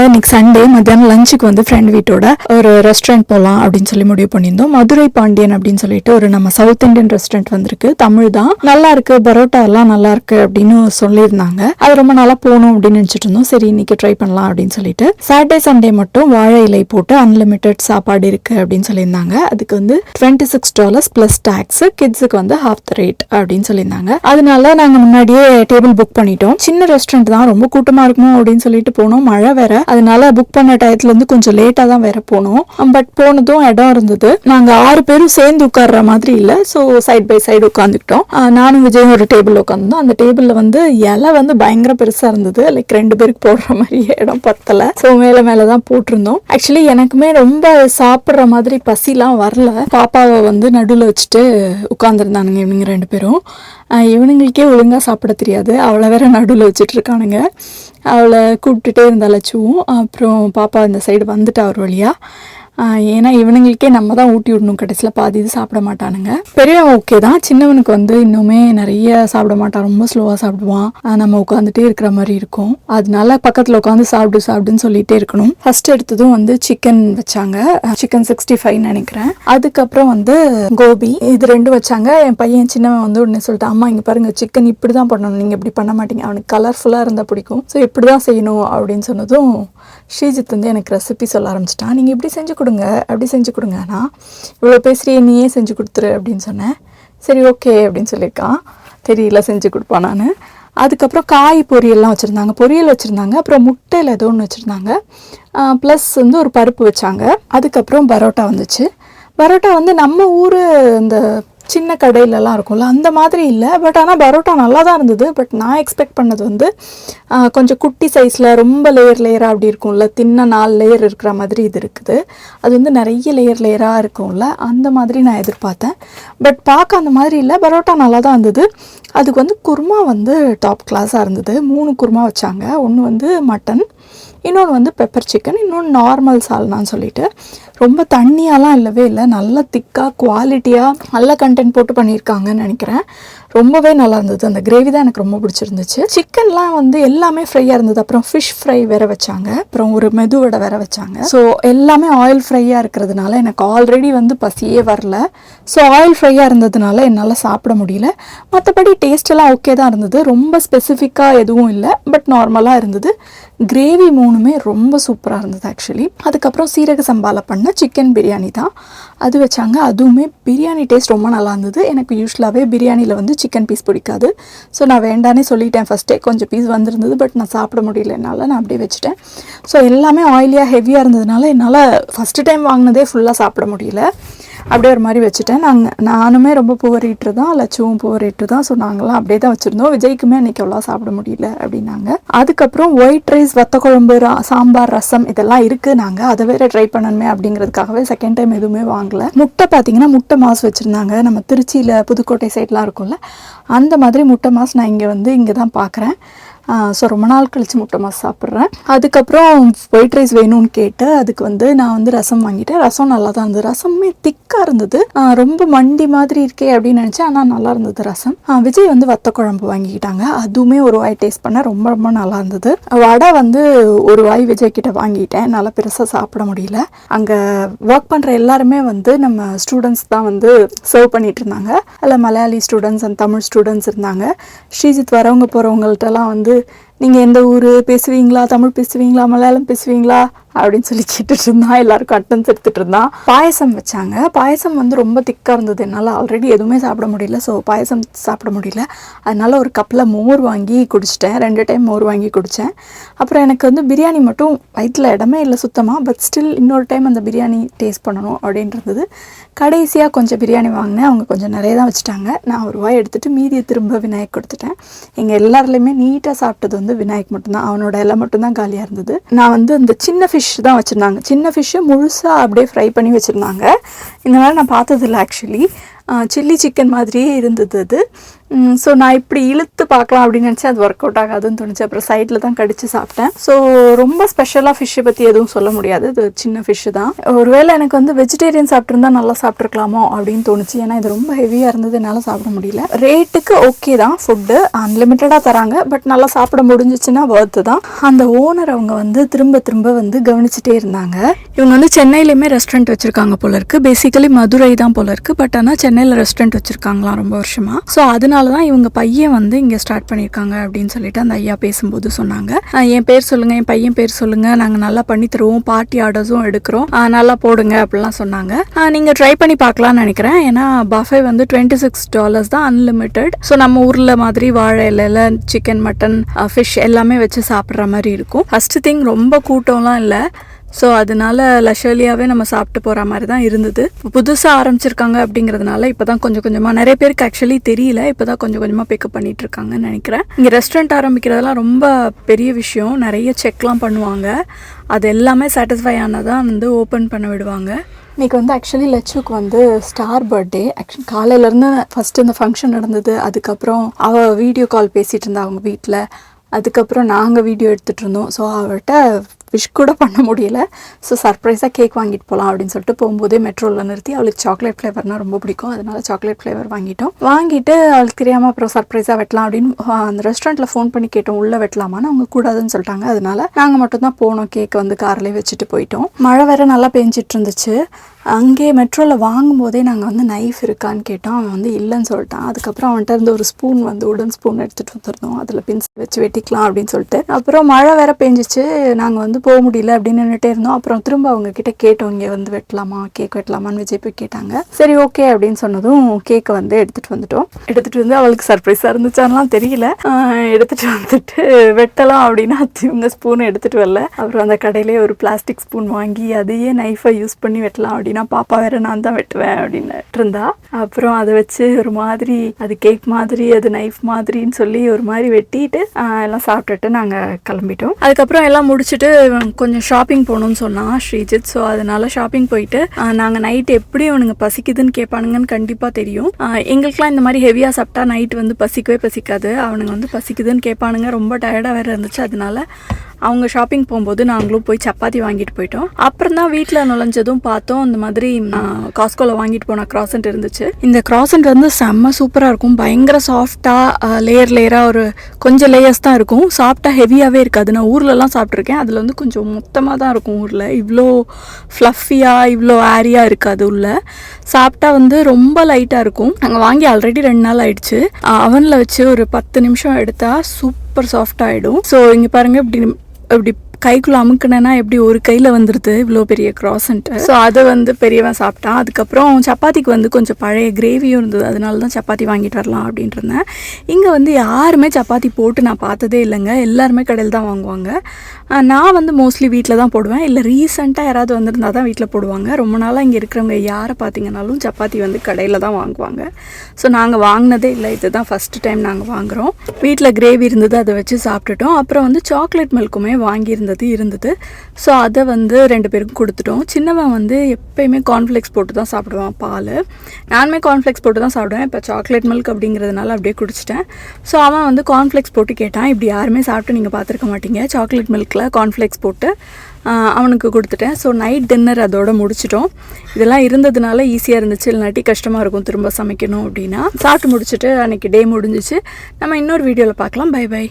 இன்னைக்கு சண்டே மத்தியானம் லஞ்சுக்கு வந்து ஃப்ரெண்ட் வீட்டோட ஒரு ரெஸ்டாரண்ட் போகலாம் அப்படின்னு சொல்லி முடிவு பண்ணியிருந்தோம். மதுரை பாண்டியன் அப்படின்னு சொல்லிட்டு ஒரு நம்ம சவுத் இந்தியன் ரெஸ்டாரண்ட் வந்திருக்கு. தமிழ் தான், நல்லா இருக்கு, பரோட்டா எல்லாம் நல்லா இருக்கு அப்படின்னு சொல்லியிருந்தாங்க. அது ரொம்ப நாளா போகணும் அப்படின்னு நினைச்சிட்டு இருந்தோம். சரி இன்னைக்கு ட்ரை பண்ணலாம் அப்படின்னு சொல்லிட்டு சாட்டர்டே சண்டே மட்டும் வாழை இலை போட்டு அன்லிமிட்டெட் சாப்பாடு இருக்கு அப்படின்னு சொல்லியிருந்தாங்க. அதுக்கு வந்து $26 பிளஸ் டாக்ஸ், கிட்ஸுக்கு வந்து half the rate அப்படின்னு சொல்லியிருந்தாங்க. அதனால நாங்க முன்னாடியே டேபிள் புக் பண்ணிட்டோம். சின்ன ரெஸ்டாரண்ட் தான், ரொம்ப கூட்டமா இருக்குமோ அப்படின்னு சொல்லிட்டு போனோம். மழை வேற, அதனால புக் பண்ண டயத்துல இருந்து கொஞ்சம் லேட்டா தான் வேற போனோம். பட் போனதும் இடம் இருந்தது. நாங்க 6 பேரும் சேர்ந்து உட்கார்ற மாதிரி இல்ல, ஸோ சைட் பை சைடு உட்காந்துக்கிட்டோம். நானும் விஜயும் ஒரு டேபிள் உட்காந்துருந்தோம். அந்த டேபிள்ல வந்து இலை வந்து பயங்கர பெருசா இருந்தது. லைக் 2 பேருக்கு போடுற மாதிரி இடம் பத்தல. ஸோ மேலதான் போட்டிருந்தோம். ஆக்சுவலி எனக்குமே ரொம்ப சாப்பிட்ற மாதிரி பசிலாம் வரல. பாப்பாவை வந்து நடுவில் வச்சுட்டு உட்காந்துருந்தானுங்க இவங்க 2 பேரும். இவனுங்களுக்கே ஒழுங்கா சாப்பிட தெரியாது, அவளை வேற நடுவில் வச்சுட்டு இருக்கானுங்க. அவளை கூப்பிட்டுட்டே இருந்தா லட்சுவும். அப்புறம் பாப்பா இந்த சைடு வந்துட்டா ஒரு வழியா. ஏன்னா இவனுங்களுக்கே நம்ம தான் ஊட்டி விடணும், கடைசியில் பாதி இது சாப்பிட மாட்டானுங்க. பெரியவன் ஓகே தான், சின்னவனுக்கு வந்து இன்னுமே நிறைய சாப்பிட மாட்டான், ரொம்ப ஸ்லோவாக சாப்பிடுவான். நம்ம உட்காந்துட்டே இருக்கிற மாதிரி இருக்கும். அதனால பக்கத்தில் உட்காந்து சாப்பிடுன்னு சொல்லிட்டே இருக்கணும். ஃபர்ஸ்ட் எடுத்ததும் வந்து சிக்கன் வச்சாங்க, சிக்கன் 65 நினைக்கிறேன். அதுக்கப்புறம் வந்து கோபி, இது 2 வச்சாங்க. என் பையன் சின்னவன் வந்து உடனே சொல்லிட்டு, அம்மா இங்கே பாருங்க சிக்கன் இப்படி தான் பண்ணணும், நீங்கள் இப்படி பண்ண மாட்டீங்க, அவனுக்கு கலர்ஃபுல்லாக இருந்தால் பிடிக்கும், ஸோ இப்படி தான் செய்யணும் அப்படின்னு சொன்னதும் ஸ்ரீஜித் வந்து எனக்கு ரெசிபி சொல்ல ஆரம்பிச்சிட்டான். நீங்கள் இப்படி செஞ்சு கொடுங்க, அப்படி செஞ்சு கொடுங்க, நான் இவ்வளோ பேசுறியே நீயே செஞ்சு கொடுத்துரு அப்படின்னு சொன்னேன். சரி ஓகே அப்படின்னு சொல்லியிருக்கான். தெரியல செஞ்சு கொடுப்பான் நான். அதுக்கப்புறம் காய் பொரியல்லாம் வச்சுருந்தாங்க, பொரியல் வச்சுருந்தாங்க. அப்புறம் முட்டையில் ஏதோ ஒன்று வச்சுருந்தாங்க. ப்ளஸ் வந்து ஒரு பருப்பு வச்சாங்க. அதுக்கப்புறம் பரோட்டா வந்துச்சு. பரோட்டா வந்து நம்ம ஊர் இந்த சின்ன கடையிலலாம் இருக்கும்ல அந்த மாதிரி இல்லை. பட் ஆனால் பரோட்டா நல்லா தான் இருந்தது. பட் நான் எக்ஸ்பெக்ட் பண்ணது வந்து கொஞ்சம் குட்டி சைஸில் ரொம்ப லேயராக அப்படி இருக்கும்ல, தின்ன 4 லேயர் இருக்கிற மாதிரி இது இருக்குது. அது வந்து நிறைய லேயராக இருக்கும்ல, அந்த மாதிரி நான் எதிர்பார்த்தேன். பட் பார்க்க அந்த மாதிரி இல்லை, பரோட்டா நல்லா தான் இருந்தது. அதுக்கு வந்து குருமா வந்து டாப் கிளாஸாக இருந்தது. 3 குருமா வச்சாங்க. ஒன்று வந்து மட்டன், இன்னொன்று வந்து பெப்பர் சிக்கன், இன்னொன்று நார்மல் சால்னான்னு சொல்லிட்டு. ரொம்ப தண்ணியாலாம் இல்லவே இல்லை, நல்ல திக்காக குவாலிட்டியாக நல்ல கண்டென்ட் போட்டு பண்ணியிருக்காங்கன்னு நினைக்கிறேன். ரொம்பவே நல்லா இருந்தது. அந்த கிரேவி தான் எனக்கு ரொம்ப பிடிச்சிருந்துச்சு. சிக்கன்லாம் வந்து எல்லாமே ஃப்ரையாக இருந்தது. அப்புறம் ஃபிஷ் ஃப்ரை வேற வச்சாங்க, அப்புறம் ஒரு மெதுவடை வேற வச்சாங்க. ஸோ எல்லாமே ஆயில் ஃப்ரையாக இருக்கிறதுனால எனக்கு ஆல்ரெடி வந்து பசியே வரல. ஸோ ஆயில் ஃப்ரையாக இருந்ததுனால என்னால் சாப்பிட முடியல. மற்றபடி டேஸ்டெல்லாம் ஓகே தான் இருந்தது, ரொம்ப ஸ்பெசிஃபிக்காக எதுவும் இல்லை, பட் நார்மலாக இருந்தது. கிரேவி 3மே ரொம்ப சூப்பராக இருந்தது ஆக்சுவலி. அதுக்கப்புறம் சீரக சம்பால பண்ண சிக்கன் பிரியாணி தான் அது வச்சாங்க. அதுவுமே பிரியாணி டேஸ்ட் ரொம்ப நல்லா இருந்தது. எனக்கு யூஸ்வலாகவே பிரியாணியில் வந்து சிக்கன் பீஸ் பிடிக்காது. ஸோ நான் வேண்டானே சொல்லிட்டேன் ஃபஸ்ட்டே. கொஞ்சம் பீஸ் வந்திருந்தது, பட் நான் சாப்பிட முடியல, என்னால் நான் அப்படியே வச்சுட்டேன். ஸோ எல்லாமே ஆயிலியாக ஹெவியாக இருந்ததுனால என்னால் ஃபஸ்ட்டு டைம் வாங்கினதே ஃபுல்லாக சாப்பிட முடியல, அப்படியே ஒரு மாதிரி வச்சுட்டேன். நானுமே ரொம்ப புவர் ஈட்டர் தான், லட்சுவும் புவர் ஈட்டர் தான். ஸோ நாங்களாம் அப்படியே தான் வச்சுருந்தோம். விஜய்க்குமே அன்றைக்கி அவ்வளோ சாப்பிட முடியல அப்படின்னாங்க. அதுக்கப்புறம் ஒயிட் ரைஸ், வத்த குழம்பு, சாம்பார், ரசம் இதெல்லாம் இருக்குது. நாங்கள் அதை வேறு ட்ரை பண்ணணுமே அப்படிங்கிறதுக்காகவே செகண்ட் டைம் எதுவுமே வாங்கலை. முட்டை பார்த்தீங்கன்னா முட்டை மாஸ் வச்சுருந்தாங்க. நம்ம திருச்சியில் புதுக்கோட்டை சைட்லாம் இருக்கும்ல, அந்த மாதிரி முட்டை மாஸ் நான் இங்கே தான் பார்க்குறேன். ஸோ ரொம்ப நாள் கழித்து முட்டை மாஸ் சாப்பிட்றேன். அதுக்கப்புறம் ஒயிட் ரைஸ் வேணும்னு கேட்டு அதுக்கு வந்து நான் வந்து ரசம் வாங்கிட்டேன். ரசம் நல்லா தான் இருந்தது. ரசமே திக்காக இருந்தது, ரொம்ப மண்டி மாதிரி இருக்கே அப்படின்னு நினச்சேன், ஆனால் நல்லா இருந்தது ரசம். விஜய் வந்து வத்த குழம்பு வாங்கிக்கிட்டாங்க. அதுவுமே ஒரு வாய் டேஸ்ட் பண்ண ரொம்ப ரொம்ப நல்லா இருந்தது. வடை வந்து ஒரு வாய் விஜய் கிட்ட வாங்கிட்டேன், நல்லா பெருசாக சாப்பிட முடியல. அங்கே ஒர்க் பண்ணுற எல்லாருமே வந்து நம்ம ஸ்டூடெண்ட்ஸ் தான் வந்து சர்வ் பண்ணிட்டு இருந்தாங்க. அதில் Malayali students and Tamil students இருந்தாங்க. ஸ்ரீஜித் வரவங்க போகிறவங்கள்ட்டெல்லாம் வந்து நீங்கள் எந்த ஊர், பேசுவீங்களா தமிழ், பேசுவீங்களா மலையாளம், பேசுவீங்களா அப்படின்னு சொல்லி கேட்டுட்டு இருந்தான். எல்லாருக்கும் அட்டன்ஸ் எடுத்துகிட்டு இருந்தான். பாயசம் வச்சாங்க. பாயசம் வந்து ரொம்ப திக்காக இருந்தது, என்னால் ஆல்ரெடி எதுவுமே சாப்பிட முடியல. ஸோ பாயசம் சாப்பிட முடியல, அதனால் ஒரு கப்பில் மோர் வாங்கி குடிச்சிட்டேன். 2 டைம் மோர் வாங்கி குடித்தேன். அப்புறம் எனக்கு வந்து பிரியாணி மட்டும் வயிற்றில் இடமே இல்லை சுத்தமாக, பட் ஸ்டில் இன்னொரு டைம் அந்த பிரியாணி டேஸ்ட் பண்ணணும் அப்படின்றது. கடைசியாக கொஞ்சம் பிரியாணி வாங்கினேன். அவங்க கொஞ்சம் நிறைய தான் வச்சுட்டாங்க. நான் ஒரு வாய் எடுத்துகிட்டு மீதியை திரும்ப விநாயக் கொடுத்துட்டேன். எங்கள் எல்லாருலேயுமே நீட்டாக சாப்பிட்டது வந்து விநாயக் மட்டும்தான். அவனோட எல்லாம் மட்டும்தான் காலியாக இருந்தது. நான் வந்து இந்த சின்ன ஃபிஷ் தான் வச்சுருந்தாங்க. சின்ன ஃபிஷ்ஷை முழுசாக அப்படியே ஃப்ரை பண்ணி வச்சுருந்தாங்க. இந்த மாதிரி நான் பார்த்ததில்ல ஆக்சுவலி. சில்லி சிக்கன் மாதிரியே இருந்தது அது. ஸோ நான் இப்படி இழுத்து பார்க்கலாம் அப்படின்னு நினச்சி அது ஒர்க் அவுட் ஆகாதுன்னு தோணுச்சு. அப்புறம் சைடில் தான் கடிச்சு சாப்பிட்டேன். ஸோ ரொம்ப ஸ்பெஷலாக ஃபிஷ்ஷை பற்றி எதுவும் சொல்ல முடியாது, இது சின்ன ஃபிஷ்ஷு தான். ஒருவேளை எனக்கு வந்து வெஜிடேரியன் சாப்பிட்ருந்தா நல்லா சாப்பிட்ருக்கலாமோ அப்படின்னு தோணுச்சு. ஏன்னா இது ரொம்ப ஹெவியாக இருந்தது, என்னால் சாப்பிட முடியல. ரேட்டுக்கு ஓகே தான், ஃபுட்டு அன்லிமிட்டடாக தராங்க, பட் நல்லா சாப்பிட முடிஞ்சிச்சுன்னா வர்த்து தான். அந்த ஓனர் அவங்க வந்து திரும்ப திரும்ப வந்து கவனிச்சுட்டே இருந்தாங்க. இவங்க வந்து சென்னையிலையுமே ரெஸ்டாரண்ட் வச்சுருக்காங்க போல இருக்குது. பேசிக்கலி மதுரை தான் போல இருக்குது, பட் ஆனால் சென்னையில் ரெஸ்டாரண்ட் வச்சுருக்காங்களாம் ரொம்ப வருஷமாக. ஸோ அதனால தான் இவங்க பையன் வந்து இங்கே ஸ்டார்ட் பண்ணியிருக்காங்க அப்படின்னு சொல்லிட்டு அந்த ஐயா பேசும்போது சொன்னாங்க. என் பேர் சொல்லுங்கள், என் பையன் பேர் சொல்லுங்கள், நாங்கள் நல்லா பண்ணி தருவோம், பார்ட்டி ஆர்டர்ஸும் எடுக்கிறோம், நல்லா போடுங்க அப்படிலாம் சொன்னாங்க. நீங்கள் ட்ரை பண்ணி பார்க்கலான்னு நினைக்கிறேன். ஏன்னா பஃபே வந்து $26 தான், அன்லிமிட்டெட். ஸோ நம்ம ஊரில் மாதிரி வாழை இலையில சிக்கன், மட்டன், ஃபிஷ் எல்லாமே வச்சு சாப்பிட்ற மாதிரி இருக்கும். ஃபஸ்ட்டு திங் ரொம்ப கூட்டம்லாம் இல்லை. ஸோ அதனால லஷர்லியாகவே நம்ம சாப்பிட்டு போகிற மாதிரி தான் இருந்தது. புதுசாக ஆரம்பிச்சிருக்காங்க அப்படிங்கிறதுனால இப்போ தான் கொஞ்சம் கொஞ்சமாக, நிறைய பேருக்கு ஆக்சுவலி தெரியல, இப்போ தான் கொஞ்சம் கொஞ்சமாக பிக்கப் பண்ணிட்டு இருக்காங்கன்னு நினைக்கிறேன். இங்கே ரெஸ்டாரண்ட் ஆரம்பிக்கிறதெல்லாம் ரொம்ப பெரிய விஷயம், நிறைய செக்லாம் பண்ணுவாங்க. அது எல்லாமே சாட்டிஸ்ஃபை ஆனதான் வந்து ஓப்பன் பண்ண விடுவாங்க. இன்றைக்கி வந்து ஆக்சுவலி லட்சுக்கு வந்து ஸ்டார் பர்த்டே. ஆக்சுவலி காலையிலேருந்து ஃபஸ்ட்டு இந்த ஃபங்க்ஷன் நடந்தது, அதுக்கப்புறம் அவள் வீடியோ கால் பேசிகிட்டு இருந்தா அவங்க வீட்டில், அதுக்கப்புறம் நாங்கள் வீடியோ எடுத்துகிட்டு இருந்தோம். ஸோ அவர்கிட்ட விஷ் கூட பண்ண முடியல. ஸோ சர்ப்ரைஸாக கேக் வாங்கிட்டு போகலாம் அப்படின்னு சொல்லிட்டு போகும்போதே மெட்ரோவில் நிறுத்தி, அவளுக்கு சாக்லேட் ஃப்ளேவர்னால் ரொம்ப பிடிக்கும், அதனால சாக்லேட் ஃப்ளேவர் வாங்கிட்டு அவளுக்கு தெரியாமல் அப்புறம் சர்ப்ரைஸாக வெட்டலாம் அப்படின்னு அந்த ரெஸ்டாரண்ட்டில் ஃபோன் பண்ணி கேட்டோம், உள்ளே வெட்டலாமான்னு. அவங்க கூடாதுன்னு சொல்லிட்டாங்க. அதனால நாங்கள் மட்டும்தான் போனோம், கேக்கை வந்து கார்லேயே வச்சுட்டு போயிட்டோம். மழை வேறு நல்லா பெஞ்சிட்டு இருந்துச்சு. அங்கே மெட்ரோவில் வாங்கும்போதே நாங்கள் வந்து நைஃப் இருக்கான்னு கேட்டோம். அவன் வந்து இல்லைன்னு சொல்லிட்டான். அதுக்கப்புறம் அவன்கிட்ட இருந்து ஒரு ஸ்பூன் வந்து உடன் ஸ்பூன் எடுத்துகிட்டு வந்துருந்தோம், அதில் பென்சில் வச்சு வெட்டிக்கலாம் அப்படின்னு சொல்லிட்டு. அப்புறம் மழை வேற பெஞ்சிச்சு, நாங்கள் வந்து போக முடியல அப்படின்னு நின்றுட்டே இருந்தோம். அப்புறம் திரும்ப அவங்க கிட்ட கேட்டோம், இங்கே வந்து வெட்டலாமா, கேக் வெட்டலாமான்னு விஜய் போய் கேட்டாங்க. சரி ஓகே அப்படின்னு சொன்னதும் கேக்கை வந்து எடுத்துகிட்டு வந்துட்டோம். எடுத்துகிட்டு வந்து அவளுக்கு சர்ப்ரைஸாக இருந்துச்சான்லாம் தெரியல. எடுத்துகிட்டு வந்துட்டு வெட்டலாம் அப்படின்னா இவங்க ஸ்பூனை எடுத்துகிட்டு வரல. அப்புறம் அந்த கடையிலே ஒரு பிளாஸ்டிக் ஸ்பூன் வாங்கி அதையே நைஃபை யூஸ் பண்ணி வெட்டலாம் அப்படின்னா, பாப்பா வேற நான் தான் வெட்டுவேன் அப்படின்னு இருந்தா. அப்புறம் அதை வச்சு ஒரு மாதிரி, அது கேக் மாதிரி, அது நைஃப் மாதிரின்னு சொல்லி ஒரு மாதிரி வெட்டிட்டு எல்லாம் சாப்பிட்டுட்டு நாங்கள் கிளம்பிட்டோம். அதுக்கப்புறம் எல்லாம் முடிச்சுட்டு கொஞ்சம் ஷாப்பிங் போகணும்னு சொன்னான் ஸ்ரீஜித். ஸோ அதனால ஷாப்பிங் போயிட்டு நாங்கள் நைட்டு எப்படி அவனுங்க பசிக்குதுன்னு கேட்பானுங்கன்னு கண்டிப்பாக தெரியும். எங்களுக்குலாம் இந்த மாதிரி ஹெவியாக சாப்பிட்டா நைட் வந்து பசிக்கவே பசிக்காது. அவனுங்க வந்து பசிக்குதுன்னு கேட்பானுங்க. ரொம்ப டயர்டாக வேறு இருந்துச்சு. அதனால அவங்க ஷாப்பிங் போகும்போது நாங்களும் போய் சப்பாத்தி வாங்கிட்டு போயிட்டோம். அப்புறம் தான் வீட்டில் நுழைஞ்சதும் பார்த்தோம், இந்த மாதிரி காஸ்கோவில் வாங்கிட்டு போன கிராசன்ட் இருந்துச்சு. இந்த கிராசன்ட் வந்து செம்ம சூப்பராக இருக்கும், பயங்கர சாஃப்டாக, லேயராக, ஒரு கொஞ்சம் லேயர்ஸ் தான் இருக்கும், சாப்பிட்டா ஹெவியாகவே இருக்காது. நான் ஊர்லலாம் சாப்பிட்ருக்கேன், அதில் வந்து கொஞ்சம் மொத்தமாக தான் இருக்கும். ஊரில் இவ்வளோ ஃப்ளஃபியாக, இவ்வளோ ஏரியாக இருக்காது. உள்ள சாப்பிட்டா வந்து ரொம்ப லைட்டாக இருக்கும். நாங்கள் வாங்கி ஆல்ரெடி 2 நாள் ஆயிடுச்சு. அவனில் வச்சு ஒரு 10 நிமிஷம் எடுத்தால் சூப்பர் சாஃப்ட் ஆகிடும். ஸோ இங்கே பாருங்கள், இப்படி கைக்குள்ளே அமுக்குனேன்னா எப்படி ஒரு கையில் வந்துடுது இவ்வளோ பெரிய கிராசன்ட்டு. ஸோ அதை வந்து பெரியவன் சாப்பிட்டான். அதுக்கப்புறம் சப்பாத்திக்கு வந்து கொஞ்சம் பழைய கிரேவியும் இருந்தது, அதனால தான் சப்பாத்தி வாங்கிட்டு வரலாம் அப்படின்ட்டு இருந்தேன். இங்கே வந்து யாருமே சப்பாத்தி போட்டு நான் பார்த்ததே இல்லைங்க, எல்லாருமே கடையில் தான் வாங்குவாங்க. நான் வந்து மோஸ்ட்லி வீட்டில் தான் போடுவேன், இல்லை ரீசெண்டாக யாராவது வந்திருந்தால் தான் வீட்டில் போடுவாங்க. ரொம்ப நாளாக இங்கே இருக்கிறவங்க யாரை பார்த்தீங்கன்னாலும் சப்பாத்தி வந்து கடையில் தான் வாங்குவாங்க. ஸோ நாங்கள் வாங்கினதே இல்லை, இதுதான் ஃபஸ்ட்டு டைம் நாங்கள் வாங்குகிறோம். வீட்டில் கிரேவி இருந்தது, அதை வச்சு சாப்பிட்டுட்டோம். அப்புறம் வந்து சாக்லேட் மில்க்குமே வாங்கியிருந்தது. ஸோ அதை வந்து 2 பேருக்கும் கொடுத்துட்டோம். சின்னவன் வந்து எப்பயுமே கார்ன்ஃப்ளெக்ஸ் போட்டு தான் சாப்பிடுவான் பால். நானுமே கார்ன்ஃப்ளெக்ஸ் போட்டு தான் சாப்பிடுவேன். இப்போ சாக்லேட் மில்க் அப்படிங்கிறதுனால அப்படியே குடிச்சிட்டேன். ஸோ அவன் வந்து கார்ன்ஃப்ளெக்ஸ் போட்டு கேட்டான். இப்படி யாருமே சாப்பிட்டு நீங்கள் பார்த்துருக்க மாட்டீங்க, சாக்லேட் மில்கில் கார்ன்ஃப்ளெக்ஸ் போட்டு அவனுக்கு கொடுத்துட்டேன். ஸோ நைட் டின்னர் அதோட முடிச்சிட்டோம். இதெல்லாம் இருந்ததுனால ஈஸியாக இருந்துச்சு, இல்லாட்டி கஷ்டமாக இருக்கும் திரும்ப சமைக்கணும் அப்படின்னா. சாப்பிட்டு முடிச்சுட்டு அன்றைக்கி டே முடிஞ்சிச்சு. நம்ம இன்னொரு வீடியோவில் பார்க்கலாம். Bye by.